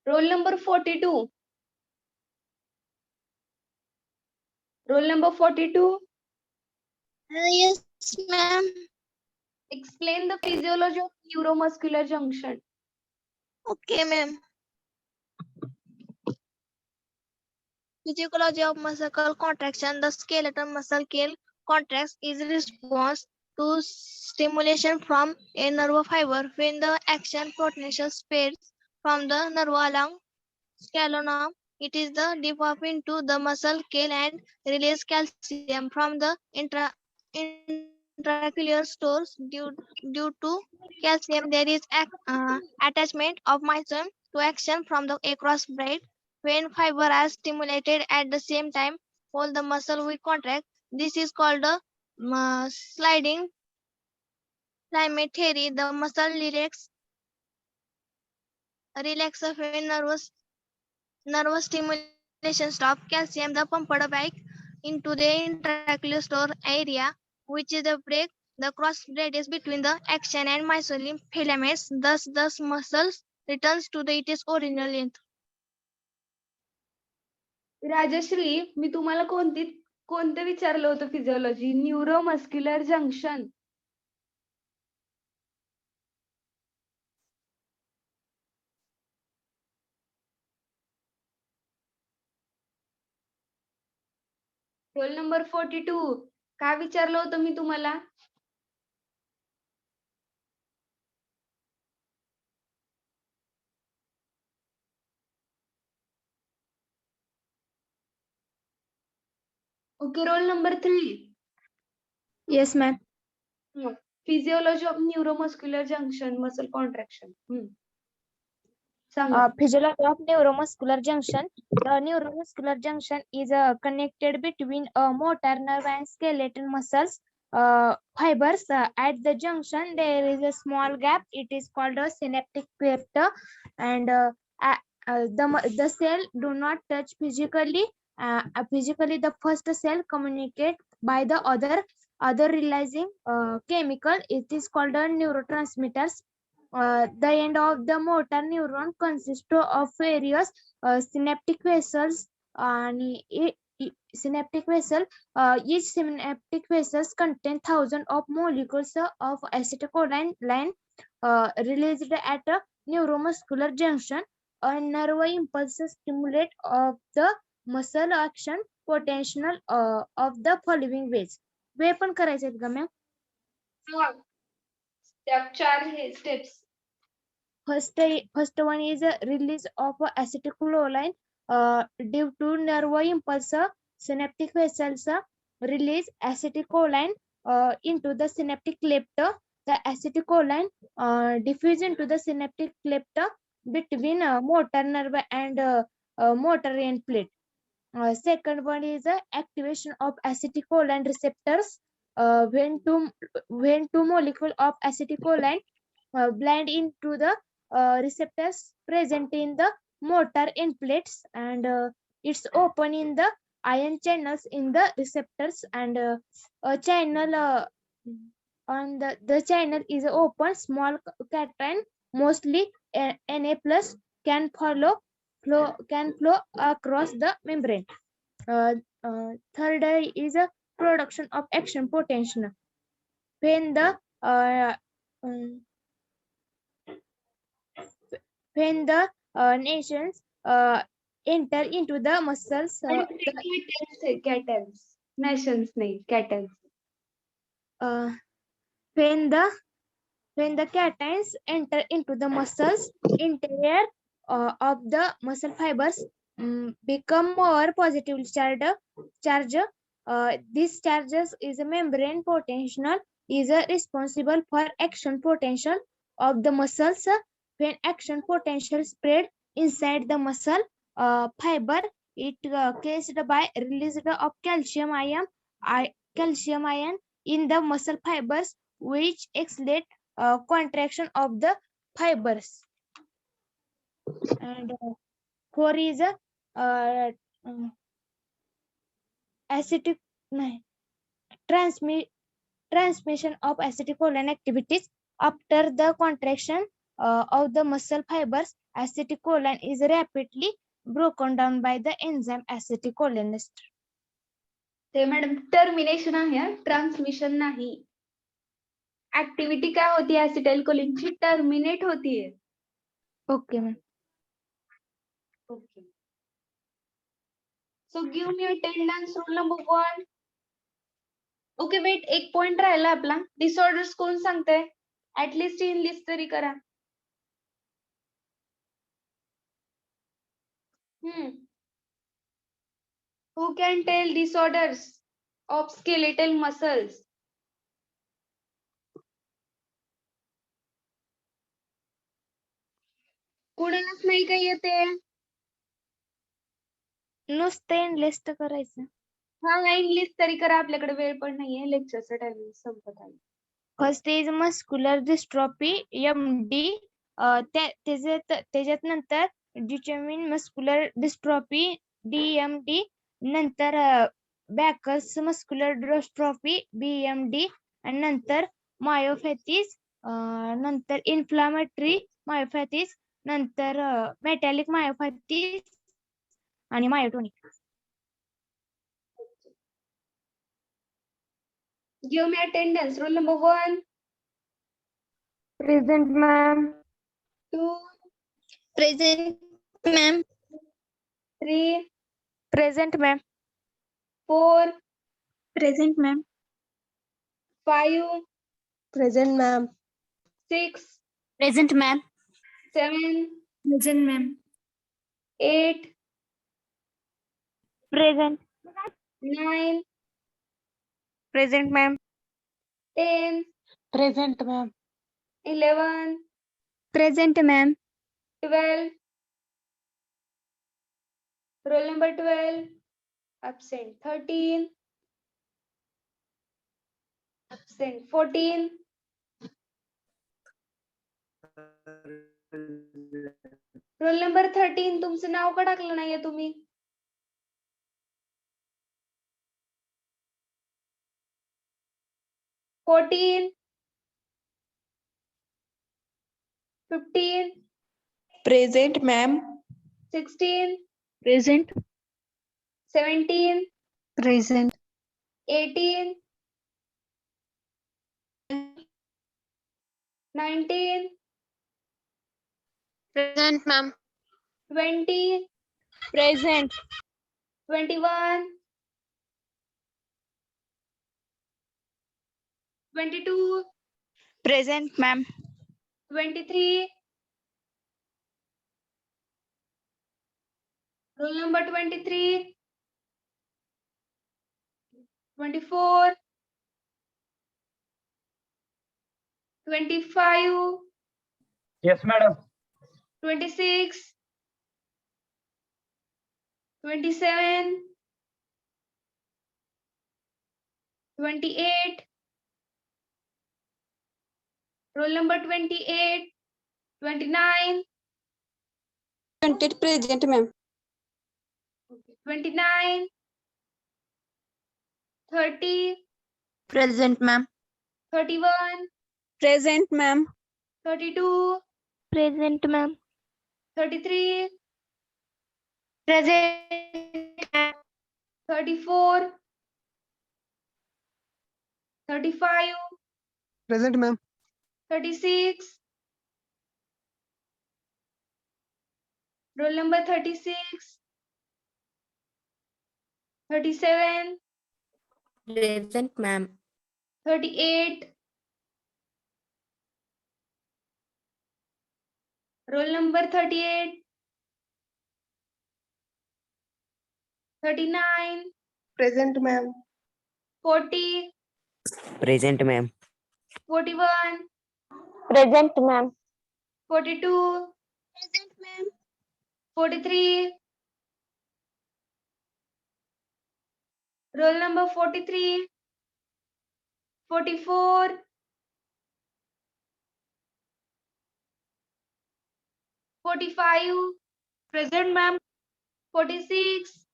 Roll number 42. Roll number 42. Yes, ma'am. Explain the physiology of neuromuscular junction. Okay, ma'am. Physiology of muscle contraction. The skeletal muscle contracts is response to stimulation from a nerve fiber. When the action potential spreads from the nerve along scalonum, it is the develop into the muscle and release calcium from the intraocular stores due to calcium. There is attachment of mycin to action from the across braid. When fiber are stimulated at the same time, all the muscle will contract. This is called the sliding climate theory. The muscle relax when nervous stimulation stop. Calcium the pumped back into the intraocular store area, which is the break the cross radius between the action and mycelium filaments. Thus muscles returns to the its original length. Rajshree, मी तुम्हाला कोणतं विचारलं होतं physiology? Neuromuscular junction. Roll number 42. काय विचारलं होतं मी तुम्हाला? Okay, roll number 3. Yes, ma'am. Physiology of neuromuscular junction, muscle contraction. सांगा. Physiology of neuromuscular junction. The neuromuscular junction is connected between a motor nerve and skeletal muscles fibers. At the junction, there is a small gap. It is called a synaptic cleft, and the cell do not touch physically. Physically, the first cell communicate by the other releasing chemical. It is called a neurotransmitters. The end of the motor neuron consists of various synaptic vessels and synaptic vessel. Each synaptic vessels contain thousands of molecules of acetylcholine released at a neuromuscular junction. A nerve impulse stimulate of the muscle action potential of the following ways. वे पण करायचे आहेत का ma'am? Step 4 हे steps. First one is a release of acetylcholine due to nerve impulse. Synaptic vessels release acetylcholine into the synaptic cleft. The acetylcholine diffuse into the synaptic cleft between motor nerve and motor end plate. Second one is activation of acetylcholine receptors. When two molecule of acetylcholine blend into the receptors present in the motor end plates, and it's open in the ion channels in the receptors, and a channel On the channel is open, small cation, mostly Na plus can flow across the membrane. Third is a production of action potential. When the um, nations enter into the muscles, Cattles. Nations नाही, cattles. when the cations enter into the muscles, interior of the muscle fibers become more positively charge. This charges is a membrane potential is responsible for action potential of the muscles. When action potential spread inside the muscle fiber, it caused by release of calcium ion in the muscle fibers, which accelerate contraction of the fibers. And four is acetic transmission of acetylcholine activities after the contraction of the muscle fibers. Acetylcholine is rapidly broken down by the enzyme acetylcholinase. ते madam termination आहे, transmission नाही. Activity काय होती ऍसिटाइलकोलिनची? Terminate होतीये. Okay, ma'am. Okay. So give me attendance rule number 1. Okay, wait, एक point राहिला आपला. Disorders कोण सांगते? ऍटलिस्ट इन लिस्ट तरी करा. Who can tell disorders of skeletal muscles? कुणालाच नाही काही येते? नुसतं लिस्ट करायचं. हा, इन लिस्ट तरी करा, आपल्याकडे वेळ पण नाहीये, लेक्चरचा टायमिंग संपत आला. First is muscular dystrophy MD. त्याच्यात नंतर डिटर्मिन मस्क्युलर डिस्ट्रॉफी DMD, नंतर बॅकर्स मस्क्युलर डिस्ट्रॉफी BMD, आणि नंतर मायोपॅथीज, नंतर इन्फ्लामेटरी मायोपॅथीज, नंतर मेटॅलिक मायोपॅथीज आणि myotonic. Give me attendance. Rule number 1, Present, ma'am. 2, Present, ma'am. 3, Present, ma'am. 4, Present, ma'am. 5, Present, ma'am. 6, Present, ma'am. 7, Present, ma'am. 8, Present. 9, Present, ma'am. 10, Present, ma'am. 11, Present, ma'am. 12. Roll number 12. Absent 13. Absent 14. Roll number 13. तुमचं नाव का टाकलं नाहीये तुम्ही? $14, $15, Present, ma'am. $16, Present. $17, Present. $18, $19, Present, ma'am. $20, Present. $21, $22, Present, ma'am. $23. Roll number 23, 24, 25, Yes, madam. 26, 27, 28. Roll number 28, 29, Present, ma'am. 29, 30, Present, ma'am. 31, Present, ma'am. 32, Present, ma'am. 33, Present, ma'am. 34, 35, Present, ma'am. 36. Roll number 36, 37, Present, ma'am. 38. Roll number 38, 39, Present, ma'am. 40, Present, ma'am. 41, Present, ma'am. 42, Present, ma'am. 43. Roll number 43, 44, 45, Present, ma'am. 46,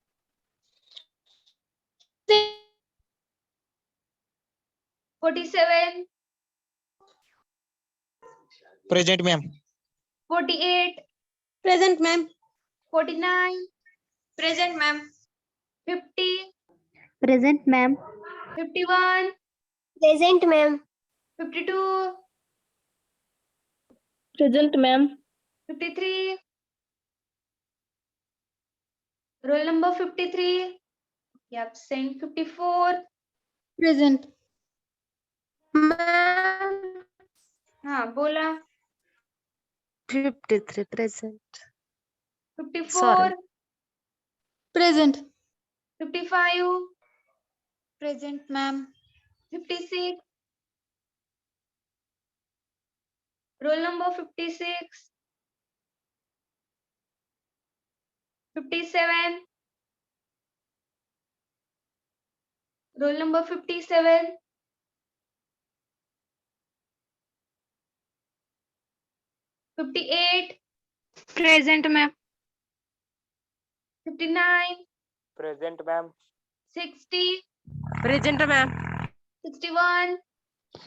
47, Present, ma'am. 48, Present, ma'am. 49, Present, ma'am. 50, Present, ma'am. 51, Present, ma'am. 52, Present, ma'am. 53. Roll number 53. Absent 54. Present. Ma'am. हाँ बोला 53 present. 54. Present. 55. Present, ma'am. 56. Roll number 56. 57. Roll number 57. 58. Present, ma'am. 59. Present, ma'am. 60. Present, ma'am. 61.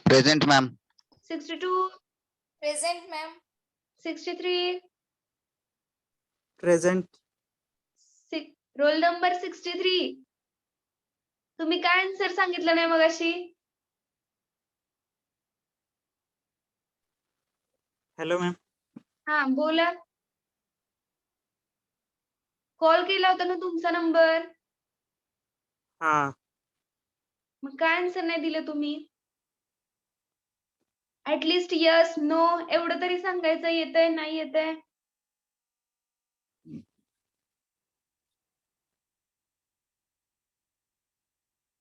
Present, ma'am. 62. Present, ma'am. 63. Present. Roll number 63. तुम्ही काय answer सांगितलं नाही मगाशी? Hello, ma'am. हा बोला. Call केला होता ना तुमचा नंबर? हा. मग काय आन्सर नाही दिलं तुम्ही? ऍटलिस्ट यस नो एवढं तरी सांगायचं येतंय नाही येतंय.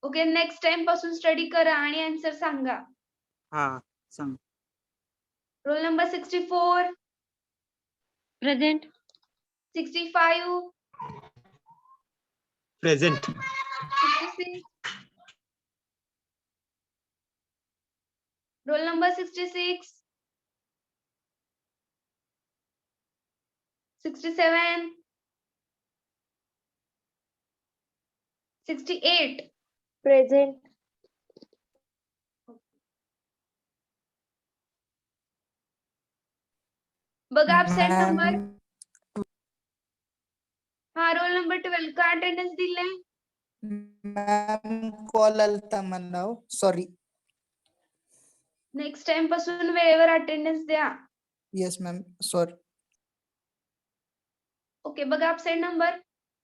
ओके नेक्स्ट टाइम पासून स्टडी करा आणि आन्सर सांगा. हा. सांग. Roll number 64. Present. 65. Present. 66. Roll number 66. 67. 68. Present. बघा absent नंबर. हा रोल नंबर 12 का अटेंडन्स दिले? मॅम कॉल आलता मला सॉरी. नेक्स्ट टाइम पासून वेळेवर अटेंडन्स द्या. Yes ma'am sorry. ओके बघा absent नंबर.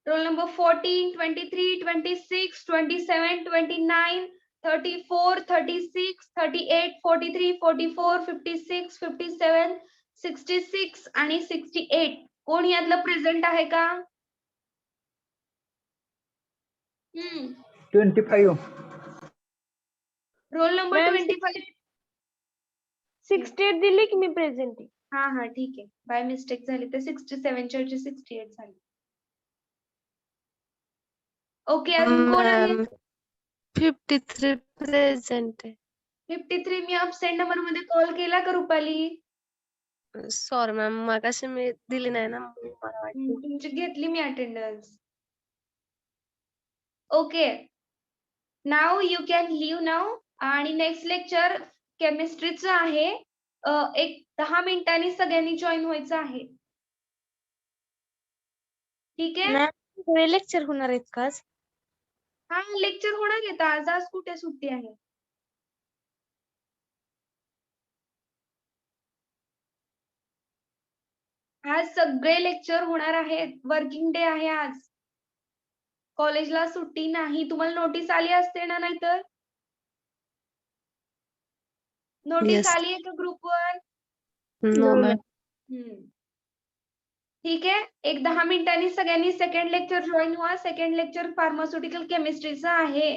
रोल नंबर 14, 23, 26, 27, 29, 34, 36, 38, 43, 44, 56, 57, 66 आणि 68. कोण यातलं प्रेझेंट आहे का? 25. Roll number Ma'am, 25. 68 दिली की मी प्रेझेंट आहे. हा हा ठीक आहे. बाय मिस्टेक झाली तर 67 च्या ऐवजी 68 झाली. ओके अजून कोण आहे? 53 प्रेझेंट आहे. 53 मी absent नंबर मध्ये कॉल केला का रुपाली? सॉरी मॅम मगाशी मी दिली नाही ना मला वाटलं. तुमची घेतली मी अटेंडन्स. ओके नाव यू कॅन लीव नाव आणि नेक्स्ट लेक्चर केमिस्ट्रीचं आहे. एक 10 मिनिटांनी सगळ्यांनी जॉईन व्हायचं आहे. ठीक आहे. मॅम लेक्चर होणार आहेत का आज? हा लेक्चर होणार आहे आज. आज कुठे सुट्टी आहे? आज सगळे लेक्चर होणार आहेत. वर्किंग डे आहे आज. कॉलेजला सुट्टी नाही. तुम्हाला नोटीस आली असते ना, नाहीतर नोटीस Yes. आली आहे का ग्रुपवर? No, ma'am. ठीक आहे. एक 10 मिनिटांनी सगळ्यांनी सेकंड लेक्चर जॉईन व्हा. सेकंड लेक्चर फार्मास्युटिकल केमिस्ट्रीचं आहे.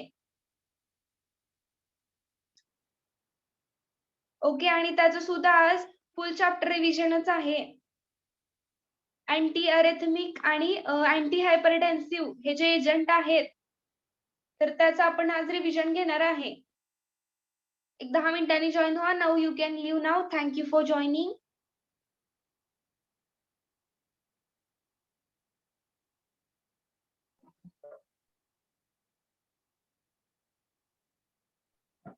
ओके. आणि त्याचं सुद्धा आज फुल चॅप्टर रिव्हिजनच आहे. अँटी अरेथमिक आणि अँटी हायपरटेन्सिव्ह हे जे एजंट आहेत, तर त्याचं आपण आज रिव्हिजन घेणार आहे. एक 10 मिनिटांनी जॉईन व्हा. Now you can leave now. Thank you for joining.